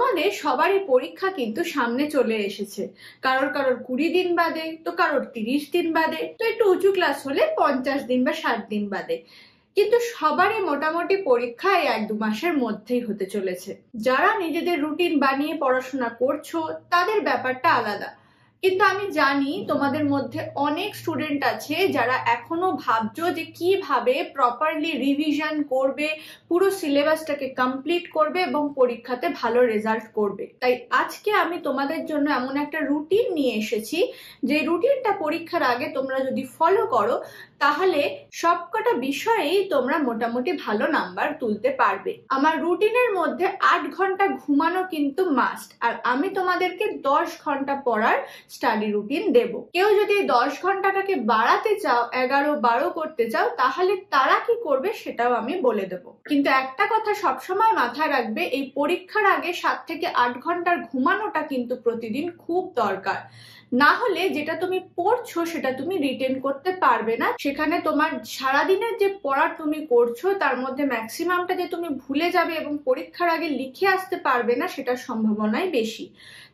তোমাদের সবারই পরীক্ষা কিন্তু সামনে চলে এসেছে। কারোর কারোর 20 দিন বাদে, তো কারোর 30 দিন বাদে, তো একটু উঁচু ক্লাস হলে 50 দিন বা 60 দিন বাদে। কিন্তু সবারই মোটামুটি পরীক্ষা এই 1-2 মাসের মধ্যেই হতে চলেছে। যারা নিজেদের রুটিন বানিয়ে পড়াশোনা করছো তাদের ব্যাপারটা আলাদা, কিন্তু আমি জানি তোমাদের মধ্যে অনেক স্টুডেন্ট আছে যারা এখনো ভাবছো যে কিভাবে প্রপারলি রিভিশন করবে, পুরো সিলেবাসটাকে কমপ্লিট করবে এবং পরীক্ষাতে ভালো রেজাল্ট করবে। তাই আজকে আমি তোমাদের জন্য এমন একটা রুটিন নিয়ে এসেছি, যে রুটিনটা পরীক্ষার আগে তোমরা যদি ফলো করো তাহলে সবকটা বিষয়েই তোমরা মোটামুটি ভালো নাম্বার তুলতে পারবে। আমার রুটিনের মধ্যে 8 ঘন্টা ঘুমানো কিন্তু মাস্ট, আর আমি তোমাদেরকে 10 ঘন্টা পড়ার স্টাডি রুটিন দেব। কেউ যদি 10 ঘন্টাটাকে বাড়াতে চাও, 11-12 করতে চাও, তাহলে তারা কি করবে সেটাও আমি বলে দেব। কিন্তু একটা কথা সবসময় মাথায় রাখবে, এই পরীক্ষার আগে 7 থেকে 8 ঘন্টার ঘুমানোটা কিন্তু প্রতিদিন খুব দরকার। না হলে যেটা তুমি পড়ছো সেটা তুমি রিটেন করতে পারবে না। সেখানে তোমার সারাদিনের যে পড়া তুমি করছো তার মধ্যে ম্যাক্সিমামটা যে তুমি ভুলে যাবে এবং পরীক্ষার আগে লিখে আসতে পারবে না, সেটার সম্ভাবনাই বেশি।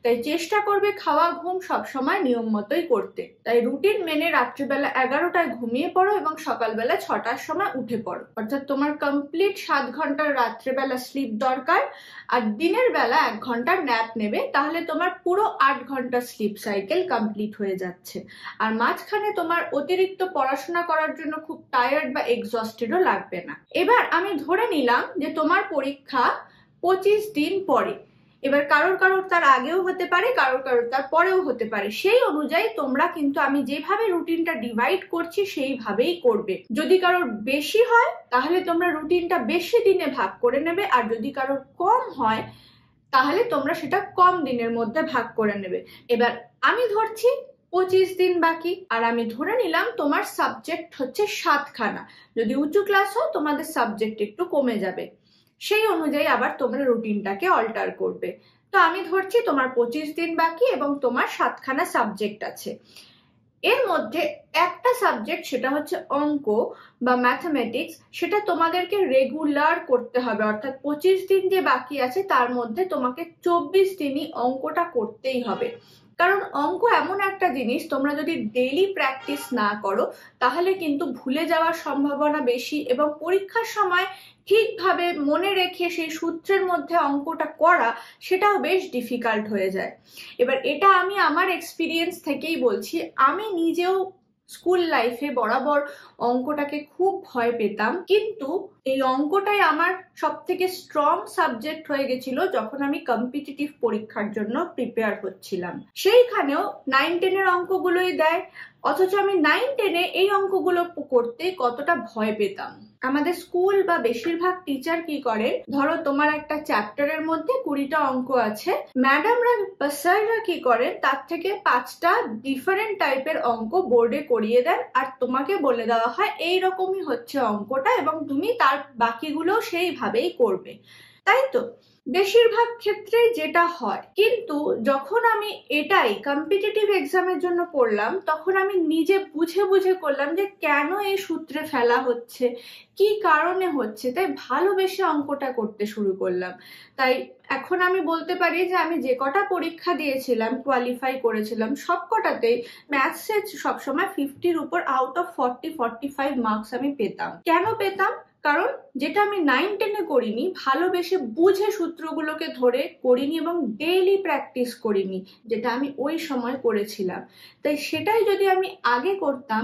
তাই চেষ্টা করবে খাওয়া ঘুম সবসময় নিয়ম মতোই করতে। তাই রুটিন মেনে রাত্রিবেলা 11টায় ঘুমিয়ে পড়ো এবং সকালবেলা 6টার সময় উঠে পড়ো। অর্থাৎ তোমার কমপ্লিট 7 ঘন্টার রাত্রেবেলা স্লিপ দরকার, আর দিনের বেলা 1 ঘন্টার ন্যাপ নেবে, তাহলে তোমার পুরো 8 ঘন্টা স্লিপ সাইকেল কমপ্লিট হয়ে যাচ্ছে। আর মাঝখানে তোমার অতিরিক্ত পড়াশোনা করার জন্য খুব টায়ার্ড বা এক্সস্টেডও লাগবে না। এবার আমি ধরে নিলাম যে তোমার পরীক্ষা 25 দিন পরে। এবার কারোর কারোর তার আগেও হতে পারে, কারোর কারোর তার পরেও হতে পারে। সেই অনুযায়ী তোমরা কিন্তু আমি যেভাবে রুটিনটা ডিভাইড করছি সেইভাবেই করবে। যদি কারোর বেশি হয় তাহলে তোমরা রুটিনটা বেশি দিনে ভাগ করে নেবে, আর যদি কারোর কম হয় তাহলে তোমরা সেটা কম দিনের মধ্যে ভাগ করে নেবে। এবার আমি ধরছি 25 দিন বাকি, আর আমি ধরে নিলাম তোমার সাবজেক্ট হচ্ছে 7খানা। যদি উঁচু ক্লাস হয় তোমাদের সাবজেক্ট একটু কমে যাবে, সেই অনুযায়ী আবার তোমরা রুটিনটাকে অল্টার করবে। তো আমি ধরছি তোমার 25 দিন বাকি এবং তোমার 7খানা সাবজেক্ট আছে। এর মধ্যে একটা সাবজেক্ট, সেটা হচ্ছে অঙ্ক বা ম্যাথমেটিক্স, সেটা তোমাদেরকে রেগুলার করতে হবে। অর্থাৎ 25 দিন যে বাকি আছে তার মধ্যে তোমাকে 24 দিনই অঙ্কটা করতেই হবে। কারণ অঙ্ক এমন একটা জিনিস, তোমরা যদি ডেইলি প্র্যাকটিস না করো তাহলে কিন্তু ভুলে যাওয়ার সম্ভাবনা বেশি, এবং পরীক্ষার সময় ঠিকভাবে মনে রেখে সেই সূত্রের মধ্যে অঙ্কটা করা সেটাও বেশ ডিফিকাল্ট হয়ে যায়। এবার এটা আমি আমার এক্সপিরিয়েন্স থেকেই বলছি। আমি নিজেও স্কুল লাইফে বরাবর অঙ্কটাকে খুব ভয় পেতাম, কিন্তু এই অঙ্কটাই আমার সব থেকে স্ট্রং সাবজেক্ট হয়ে গেছিল যখন আমি কম্পিটিটিভ পরীক্ষার জন্য প্রিপেয়ার হচ্ছিলাম। সেইখানেও 9-10-এর অঙ্কগুলোই দেয়, অথচ আমি 9-10-এ এই অঙ্কগুলো করতে কতটা ভয় পেতাম। আমাদের স্কুল বা বেশিরভাগ টিচার কি করে, ধরো তোমার একটা চ্যাপ্টারের মধ্যে 20টা অঙ্ক আছে, ম্যাডামরা বা স্যাররা কি করে তার থেকে 5টা ডিফারেন্ট টাইপের অঙ্ক বোর্ডে করিয়ে দেন, আর তোমাকে বলে দেওয়া হয় এইরকমই হচ্ছে অঙ্কটা এবং তুমি তার বাকিগুলো সেইভাবেই করবে। তাই তো বেশিরভাগ ক্ষেত্রে যেটা হয়। কিন্তু যখন আমি এটাই কম্পিটিটিভ এক্সামের জন্য পড়লাম তখন আমি নিজে বুঝে বুঝে করলাম যে কেন এই সূত্রে ফেলা হচ্ছে, কি কারণে হচ্ছে, তাই ভালোবেসে অঙ্কটা করতে শুরু করলাম। তাই এখন আমি বলতে পারি যে আমি যে কটা পরীক্ষা দিয়েছিলাম, কোয়ালিফাই করেছিলাম, সবকটাতেই ম্যাথসে সবসময় 50-র উপর আউট অফ 40-45 মার্কস আমি পেতাম। কেন পেতাম? কারণ যেটা আমি 9-10-এ করিনি, ভালোবেসে বুঝে সূত্রগুলোকে ধরে করিনি এবং ডেইলি প্র্যাকটিস করিনি, যেটা আমি ওই সময় করেছিলাম। তাই সেটাই যদি আমি আগে করতাম,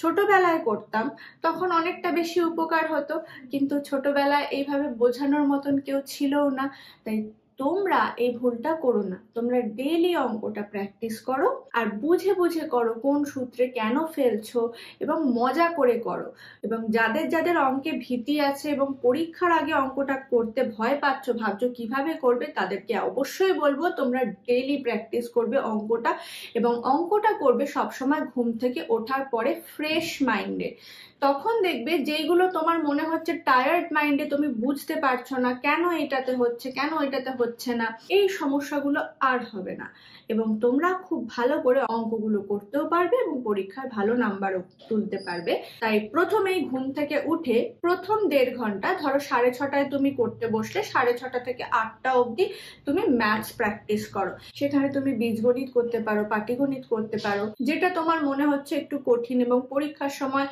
ছোটবেলায় করতাম, তখন অনেকটা বেশি উপকার হতো। কিন্তু ছোটবেলায় এইভাবে বোঝানোর মতন কেউ ছিলও না। তাই তোমরা এই ভুলটা করো না, তোমরা ডেইলি অঙ্কটা প্র্যাকটিস করো আর বুঝে বুঝে করো কোন সূত্রে কেন ফেলছো, এবং মজা করে করো। এবং যাদের যাদের অঙ্কে ভীতি আছে এবং পরীক্ষার আগে অঙ্কটা করতে ভয় পাচ্ছ, ভাবছো কিভাবে করবে, তাদেরকে অবশ্যই বলবো তোমরা ডেইলি প্র্যাকটিস করবে অঙ্কটা, এবং অঙ্কটা করবে সবসময় ঘুম থেকে ওঠার পরে ফ্রেশ মাইন্ডে। তখন দেখবে যেইগুলো তোমার মনে হচ্ছে টায়ার্ড মাইন্ডে তুমি বুঝতে পারছো না কেন এটাতে হচ্ছে, কেন এটাতে হচ্ছে না, এই সমস্যাগুলো আর হবে না এবং তোমরা খুব ভালো করে অঙ্কগুলো করতেও পারবে এবং পরীক্ষায় ভালো নাম্বারও তুলতে পারবে। তাই প্রথমেই ঘুম থেকে উঠে প্রথম 1.5 ঘন্টা, ধরো 6:30টায় তুমি করতে বসলে, 6:30 থেকে 8টা অবধি তুমি ম্যাথস প্র্যাকটিস করো। সেখানে তুমি বীজগণিত করতে পারো, পাটিগণিত করতে পারো, যেটা তোমার মনে হচ্ছে একটু কঠিন এবং পরীক্ষার সময়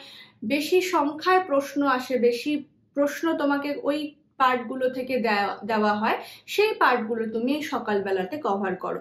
বেশি সংখ্যায় প্রশ্ন আসে, বেশি প্রশ্ন তোমাকে ওই পার্টগুলো থেকে দেওয়া হয়, সেই পার্টগুলো তুমি সকালবেলাতে কভার করো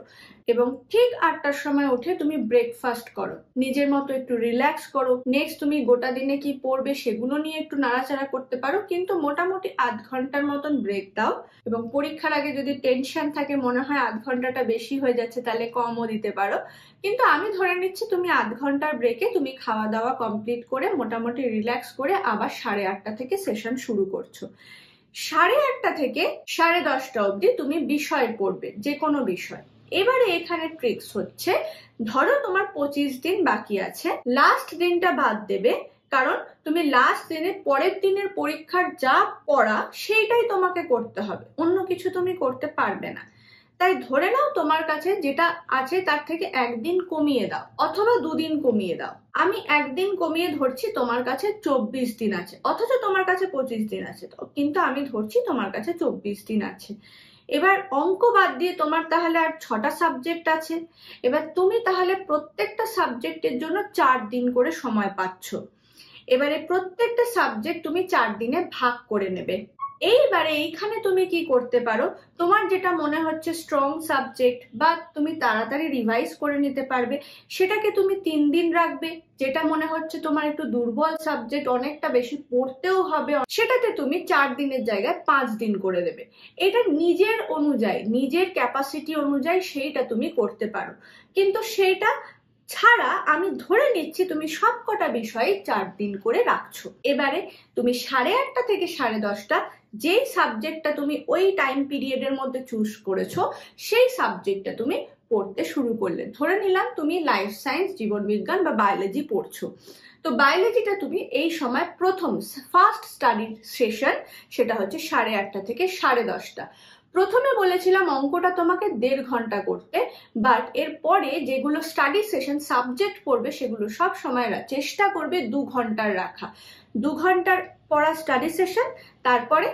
এবং ঠিক 8টার সময় উঠে তুমি ব্রেকফাস্ট করো, নিজের মতো একটু রিল্যাক্স করো। নেক্সট তুমি গোটা দিনে কি পড়বে সেগুলো নিয়ে একটু নাড়াচাড়া করতে পারো, কিন্তু মোটামুটি 1/2 ঘন্টার মতন ব্রেক দাও এবং পরীক্ষার আগে যদি টেনশন থাকে, মনে হয় 1/2 ঘন্টাটা বেশি হয়ে যাচ্ছে, তাহলে কমও দিতে পারো। কিন্তু আমি ধরে নিচ্ছি তুমি 1/2 ঘন্টার ব্রেকে তুমি খাওয়া দাওয়া কমপ্লিট করে মোটামুটি রিল্যাক্স করে আবার 8:30 থেকে সেশন শুরু করছো। 8:30 থেকে 10:30 অবধি তুমি বিষয় পড়বে, যে কোনো বিষয়। এবারে এখানে ট্রিক্স হচ্ছে, ধরো তোমার 25 দিন বাকি আছে, লাস্ট দিনটা বাদ দেবে, কারণ তুমি লাস্ট দিনে পরের দিনের পরীক্ষার যা পড়া সেইটাই তোমাকে করতে হবে, অন্য কিছু তুমি করতে পারবে না। তাই ধরে নাও তোমার কাছে যেটা আছে তার থেকে 1 দিন কমিয়ে দাও অথবা 2 দিন কমিয়ে দাও। আমি 1 দিন কমিয়ে ধরছি তোমার কাছে 24 দিন আছে, অথচ তোমার কাছে 25 দিন আছে, কিন্তু আমি ধরছি তোমার কাছে 24 দিন আছে। এবার অঙ্ক বাদ দিয়ে তোমার তাহলে আর 6টা সাবজেক্ট আছে। এবার তুমি তাহলে প্রত্যেকটা সাবজেক্টের জন্য 4 দিন করে সময় পাচ্ছ। এবারে প্রত্যেকটা সাবজেক্ট তুমি 4 দিনে ভাগ করে নেবে। এইবারে এইখানে তুমি কি করতে পারো, তোমার যেটা মনে হচ্ছে স্ট্রং সাবজেক্ট বা তুমি তাড়াতাড়ি রিভাইজ করে নিতে পারবে, সেটাকে তুমি 3 দিন রাখবে। যেটা মনে হচ্ছে তোমার একটু দুর্বল সাবজেক্ট, অনেকটা বেশি পড়তেও হবে, সেটাতে তুমি 4 দিনের জায়গায় 5 দিন করে দেবে। এটা নিজের অনুযায়ী, নিজের ক্যাপাসিটি অনুযায়ী সেইটা তুমি করতে পারো, কিন্তু সেইটা ছাড়া আমি ধরে নিচ্ছি তুমি সবকটা বিষয়ে 4 দিন করে রাখছো। এবারে তুমি 8:30 থেকে 10:30 যেই সাবজেক্টটা তুমি ওই টাইম পিরিয়ডের মধ্যে চুজ করেছো, সেই সাবজেক্টটা তুমি পড়তে শুরু করলে। ধরে নিলাম তুমি লাইফ সায়েন্স, জীবনবিজ্ঞান বা বায়োলজি পড়ছো, তো বায়োলজিটা তুমি এই সময় ফার্স্ট স্টাডি সেশন, সেটা হচ্ছে 8:30 থেকে 10:30। প্রথমে বলেছিলাম অঙ্কটা তোমাকে 1.5 ঘন্টা করতে, বাট এরপরে যেগুলো স্টাডি সেশন সাবজেক্ট পড়বে সেগুলো সব সময় চেষ্টা করবে 2 ঘন্টার রাখা। 2 ঘন্টার পড়া স্টাডি সেশন, তারপরে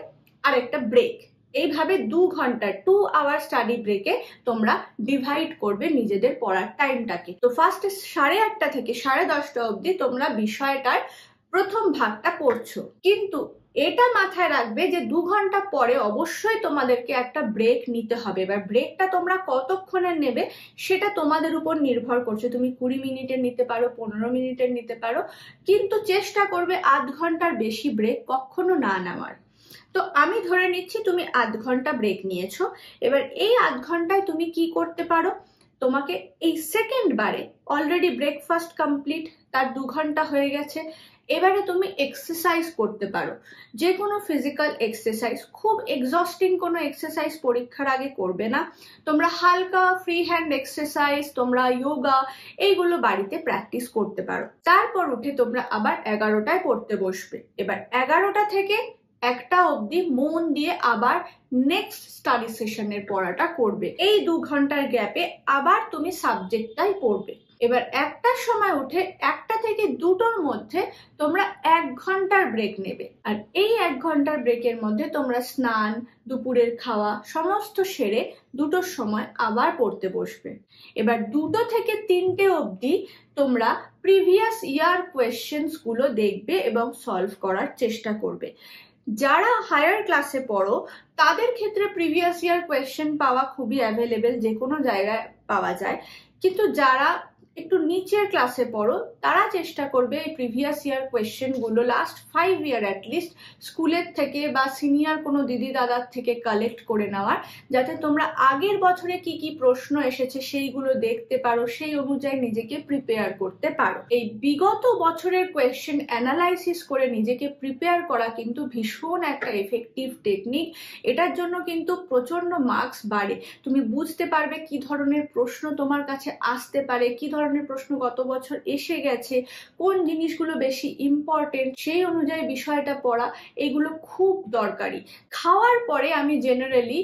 আরেকটা ব্রেক, এইভাবে 2 ঘন্টার 2 আওয়ার স্টাডি ব্রেকে তোমরা ডিভাইড করবে নিজেদের পড়ার টাইমটাকে। তো ফার্স্টে 8:30 থেকে 10:30 অবধি তোমরা বিষয়টার প্রথম ভাগটা পড়ছো, কিন্তু এটা মাথায় রাখবে যে 2 ঘন্টা পরে অবশ্যই তোমাদেরকে একটা ব্রেক নিতে হবে। এবার ব্রেকটা তোমরা কতক্ষণের নেবে সেটা তোমাদের উপর নির্ভর করছে, তুমি 20 মিনিটের নিতে পারো, 15 মিনিটের নিতে পারো, কিন্তু চেষ্টা করবে 1/2 ঘন্টার বেশি ব্রেক কখনো না নেওয়ার। তো আমি ধরে নিচ্ছি তুমি 1/2 ঘন্টা ব্রেক নিয়েছো। এবার এই 1/2 ঘন্টায় তুমি কি করতে পারো, তোমাকে এই সেকেন্ড বারে অলরেডি ব্রেকফাস্ট কমপ্লিট, তার 2 ঘন্টা হয়ে গেছে। এবারে তুমি এক্সারসাইজ করতে পারো, যে কোনো ফিজিক্যাল এক্সারসাইজ, খুব এক্সস্টিং কোনো এক্সারসাইজ পরীক্ষার আগে করবে না। তোমরা হালকা ফ্রি হ্যান্ড এক্সারসাইজ, তোমরা যোগা, এইগুলো বাড়িতে প্র্যাকটিস করতে পারো। তারপর উঠে তোমরা আবার 11টায় পড়তে বসবে। এবার 11টা থেকে 1টা অবধি মন দিয়ে আবার নেক্সট স্টাডি সেশনের পড়াটা করবে। এই 2 ঘন্টার গ্যাপে আবার তুমি সাবজেক্টটাই পড়বে। এবার 1টার সময় উঠে 1টা থেকে 2টোর মধ্যে তোমরা 1 ঘন্টার ব্রেক নেবে, আর এই 1 ঘন্টার ব্রেকের মধ্যে তোমরা স্নান, দুপুরের খাওয়া সমস্ত সেরে 2টোর সময় আবার পড়তে বসবে। এবার 2টো থেকে 3টে অবধি তোমরা প্রিভিয়াস ইয়ার কোয়েশ্চেন্স গুলো দেখবে এবং সলভ করার চেষ্টা করবে। যারা হায়ার ক্লাসে পড়ো তাদের ক্ষেত্রে প্রিভিয়াস ইয়ার কোয়েশ্চেন পাওয়া খুবই অ্যাভেলেবেল, যে কোনো জায়গায় পাওয়া যায়, কিন্তু যারা একটু নিচের ক্লাসে পড়ো তারা চেষ্টা করবে এই প্রিভিয়াস ইয়ার কোয়েশ্চেন গুলো লাস্ট 5 ইয়ার অ্যাটলিস্ট স্কুলের থেকে বা সিনিয়র কোনো দিদি দাদার থেকে কালেক্ট করে নেওয়ার, যাতে তোমরা আগের বছরে কি কি প্রশ্ন এসেছে সেইগুলো দেখতে পারো, সেই অনুযায়ী নিজেকে প্রিপেয়ার করতে পারো। এই বিগত বছরের কোয়েশ্চেন অ্যানালাইসিস করে নিজেকে প্রিপেয়ার করা কিন্তু ভীষণ একটা এফেক্টিভ টেকনিক। এটার জন্য কিন্তু প্রচন্ড মার্কস বাড়ে। তুমি বুঝতে পারবে কি ধরনের প্রশ্ন তোমার কাছে আসতে পারে, কি ধরনের ধরনের প্রশ্ন গত বছর এসে গেছে, কোন জিনিসগুলো বেশি ইম্পর্টেন্ট, সেই অনুযায়ী বিষয়টা পড়া, এগুলো খুব দরকারি। খাওয়ার পরে আমি জেনারেলি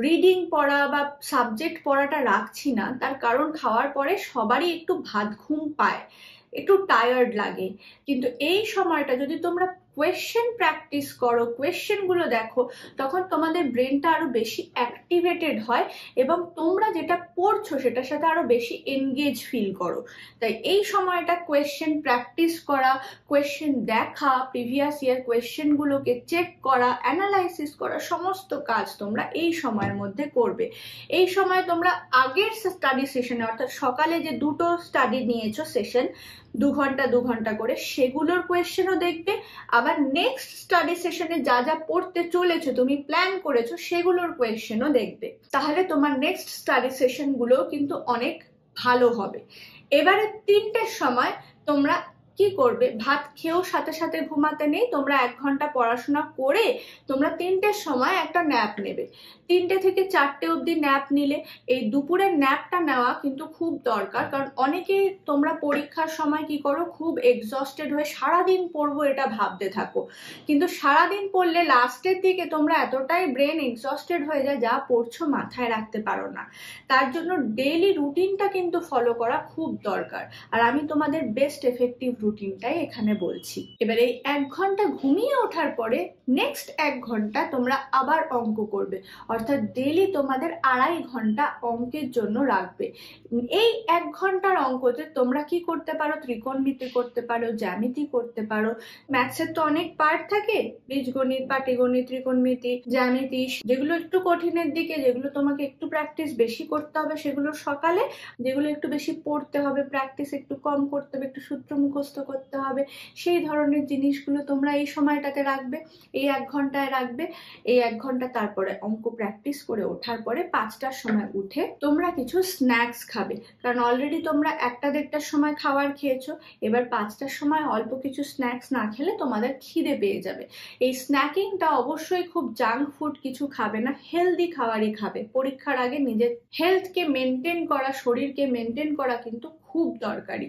রিডিং পড়া বা সাবজেক্ট পড়াটা রাখছি না, তার কারণ খাওয়ার পরে সবারই একটু ভাত ঘুম পায়, একটু টায়ার্ড লাগে। কিন্তু এই সময়টা যদি তোমরা কোয়েশ্চেন প্র্যাকটিস করো, কোয়েশ্চেনগুলো দেখো, তখন তোমাদের ব্রেনটা আরো বেশি অ্যাক্টিভেটেড হয় এবং তোমরা যেটা পড়ছো সেটার সাথে আরো বেশি এনগেজ ফিল করো। তাই এই সময়টা কোয়েশ্চেন প্র্যাকটিস করা, কোয়েশ্চেন দেখা, প্রিভিয়াস ইয়ার কোয়েশ্চেনগুলোকে চেক করা, অ্যানালাইসিস করা, সমস্ত কাজ তোমরা এই সময়ের মধ্যে করবে। এই সময় তোমরা আগের স্টাডি সেশনে, অর্থাৎ সকালে যে দুটো স্টাডি নিয়েছো সেশন, 2 ঘন্টা 2 ঘন্টা করে, সেগুলোর কোয়েশ্চেনও দেখবে। আবার নেক্সট স্টাডি সেশনে যা যা পড়তে চলেছো, তুমি প্ল্যান করেছো, সেগুলোর কোয়েশ্চেনও দেখবে। তাহলে তোমার নেক্সট স্টাডি সেশনগুলো কিন্তু অনেক ভালো হবে। এবারে 3টের সময় তোমরা কি করবে, ভাত খেয়েও সাথে সাথে ঘুমাতে নেই, তোমরা 1 ঘন্টা পড়াশোনা করে তোমরা 3টের সময় একটা ন্যাপ নেবে। 3টে থেকে 4টে অবধি ন্যাপ নিলে, এই দুপুরের ন্যাপটা নেওয়া কিন্তু খুব দরকার। কারণ অনেকেই তোমরা পরীক্ষার সময় কি করো, খুব এক্সস্টেড হয়ে সারাদিন পড়বো এটা ভাবতে থাকো, কিন্তু সারাদিন পড়লে লাস্টের দিকে তোমরা এতটাই ব্রেন এক্সস্টেড হয়ে যায়, যা পড়ছো মাথায় রাখতে পারো না। তার জন্য ডেইলি রুটিনটা কিন্তু ফলো করা খুব দরকার, আর আমি তোমাদের বেস্ট এফেক্টিভ রুটিনটাই এখানে বলছি। এবার এই 1 ঘন্টা ঘুমিয়ে ওঠার পরে নেক্সট 1 ঘন্টা তোমরা আবার অঙ্ক করবে, অর্থাৎ ডেইলি তোমাদের 2.5 ঘন্টা অঙ্কের জন্য রাখবে। এই 1 ঘন্টার অঙ্কতে তোমরা কি করতে পারো, ত্রিকোণমিতি করতে পারো, জ্যামিতি করতে পারো। ম্যাথসের তো অনেক পার্ট থাকে, বীজগণিত, পাটিগণিত, ত্রিকোণমিতি, জ্যামিতি, যেগুলো একটু কঠিনের দিকে, যেগুলো তোমাকে একটু প্র্যাকটিস বেশি করতে হবে সেগুলো সকালে, যেগুলো একটু বেশি পড়তে হবে, প্র্যাকটিস একটু কম করতে হবে, একটু সূত্র মুখস্থ করতে হবে, সেই ধরনের জিনিসগুলো তোমরা এই সময়টাতে রাখবে, এই 1 ঘন্টায় রাখবে। এই 1 ঘন্টা তারপরে অঙ্ক প্র্যাকটিস করে ওঠার পরে 5টার সময় উঠে তোমরা কিছু স্ন্যাক্স খাবে, কারণ অলরেডি তোমরা 1টা-1.5টার সময় খাবার খেয়েছো। এবার 5টার সময় অল্প কিছু স্ন্যাক্স না খেলে তোমাদের খিদে পেয়ে যাবে। এই স্ন্যাকিংটা অবশ্যই খুব জাঙ্ক ফুড কিছু খাবে না, হেলদি খাবারই খাবে। পরীক্ষার আগে নিজের হেলথকে মেনটেন করা, শরীরকে মেনটেন করা কিন্তু খুব দরকারি।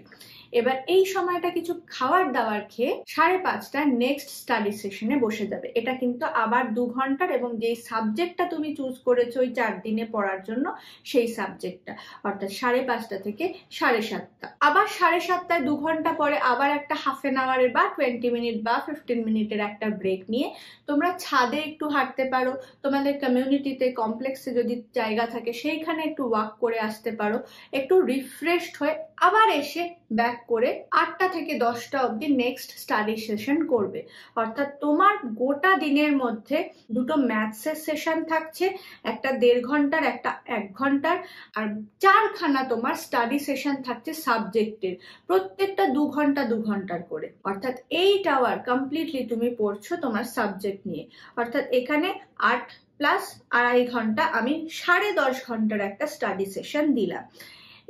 এবার এই সময়টা কিছু খাবার দাবার খেয়ে 5:30টায় নেক্সট স্টাডি সেশনে বসে যাবে। এটা কিন্তু আবার 2 ঘন্টার, এবং যেই সাবজেক্টটা তুমি চুজ করেছো ওই 4 দিনে পড়ার জন্য, সেই সাবজেক্টটা, অর্থাৎ 5:30 থেকে 7:30। আবার 7:30টায় 2 ঘন্টা পরে আবার একটা হাফ এন আওয়ারের বা 20 মিনিট বা 15 মিনিটের একটা ব্রেক নিয়ে তোমরা ছাদে একটু হাঁটতে পারো। তোমাদের কমিউনিটিতে, কমপ্লেক্সে যদি জায়গা থাকে সেইখানে একটু ওয়াক করে আসতে পারো, একটু রিফ্রেশড হয়ে আবার এসে ব্যাক করে 8টা থেকে 10টা অবধি নেক্সট স্টাডি সেশন করবে। অর্থাৎ তোমার গোটা দিনের মধ্যে 2টো ম্যাথসের সেশন থাকছে, একটা 1.5 ঘন্টার, একটা 1 ঘন্টার, আর 4খানা তোমার স্টাডি সেশন থাকছে সাবজেক্টের, প্রত্যেকটা 2 ঘন্টা 2 ঘন্টার করে। অর্থাৎ 8 আওয়ার কমপ্লিটলি তুমি পড়ছো তোমার সাবজেক্ট নিয়ে। অর্থাৎ এখানে 8 প্লাস 2.5 ঘন্টা, আমি 10.5 ঘন্টার একটা স্টাডি সেশন দিলাম।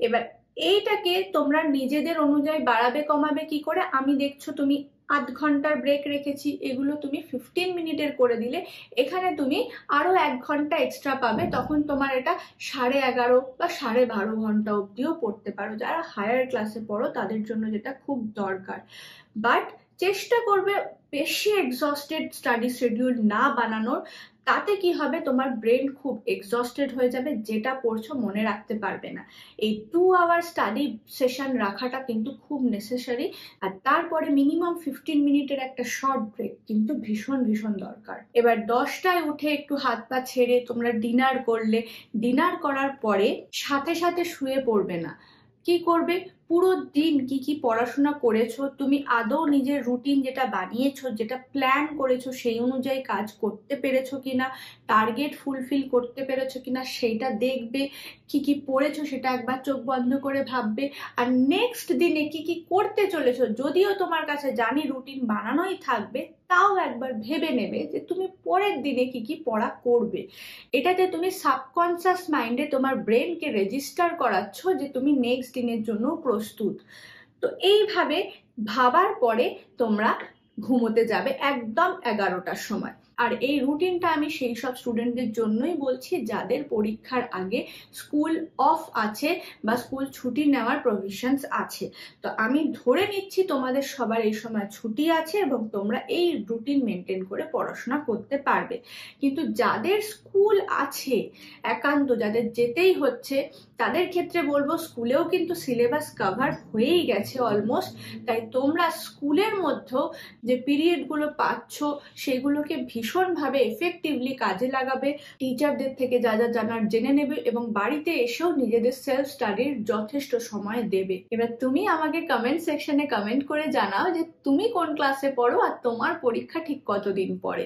এবার এইটাকে তোমরা নিজেদের অনুযায়ী বাড়াবে কমাবে কি করে, আমি দেখছো তুমি 8 ঘন্টার ব্রেক রেখেছি, এগুলো তুমি 15 মিনিটের করে দিলে এখানে তুমি আরো 1 ঘন্টা এক্সট্রা পাবে। তখন তোমার এটা 11.5 বা 12.5 ঘন্টা অবধিও পড়তে পারো, যারা হায়ার ক্লাসে পড়ো তাদের জন্য যেটা খুব দরকার। বাট চেষ্টা করবে বেশি এক্সস্টেড স্টাডি শিডিউল না বানানোর। তাতে কি হবে, তোমার ব্রেন খুব এক্সস্টেড হয়ে যাবে, যেটা পড়ছো মনে রাখতে পারবে না। এই 2 আওয়ার স্টাডি সেশন রাখাটা কিন্তু খুব নেসেসারি। আর তারপরে মিনিমাম 15 মিনিটের একটা শর্ট ব্রেক কিন্তু ভীষণ ভীষণ দরকার। এবার 10টায় উঠে একটু হাত পা ছেড়ে তোমরা ডিনার করলে, ডিনার করার পরে সাথে সাথে শুয়ে পড়বে না। কি করবে, পুরো দিন কি কি পড়াশোনা করেছো, তুমি আদৌ নিজের রুটিন যেটা বানিয়েছো, যেটা প্ল্যান করেছো, সেই অনুযায়ী কাজ করতে পেরেছো কিনা, টার্গেট ফুলফিল করতে পেরেছো কিনা সেইটা দেখবে। কি কি পড়েছো সেটা একবার চোখ বন্ধ করে ভাববে। আর নেক্সট দিনে কি কি করতে চলেছো, যদিও তোমার কাছে জানি রুটিন বানানোই থাকবে, তাও একবার ভেবে নেবে যে তুমি পরের দিনে কি কি পড়া করবে। এটাতে তুমি সাবকনসিয়াস মাইন্ডে তোমার ব্রেনকে রেজিস্টার করাচ্ছ যে তুমি নেক্সট দিনের জন্য প্রস্তুত। তো এইভাবে ভাবার পরে তোমরা ঘুমোতে যাবে একদম 11টার সময়। আর এই রুটিনটা আমি সেই সব স্টুডেন্টদের জন্যই বলছি যাদের পরীক্ষার আগে স্কুল অফ আছে বা স্কুল ছুটি নেওয়ার প্রভিশনস আছে। তো আমি ধরে নিচ্ছি তোমাদের সবার এই সময় ছুটি আছে এবং তোমরা এই রুটিন মেনটেন করে পড়াশোনা করতে পারবে। কিন্তু যাদের স্কুল আছে, একান্ত যাদের যেতেই হচ্ছে, তাদের ক্ষেত্রে বলবো স্কুলেও কিন্তু সিলেবাস কভার হয়েই গেছে অলমোস্ট। তাই তোমরা স্কুলের মধ্যেও যে পিরিয়ডগুলো পাচ্ছ সেগুলোকে ভীষণভাবে এফেক্টিভলি কাজে লাগাবে, টিচারদের থেকে যা যা জানার জেনে নেবে এবং বাড়িতে এসেও নিজেদের সেলফ স্টাডির যথেষ্ট সময় দেবে। এবার তুমি আমাকে কমেন্ট সেকশনে কমেন্ট করে জানাও যে তুমি কোন ক্লাসে পড়ো আর তোমার পরীক্ষা ঠিক কতদিন পরে।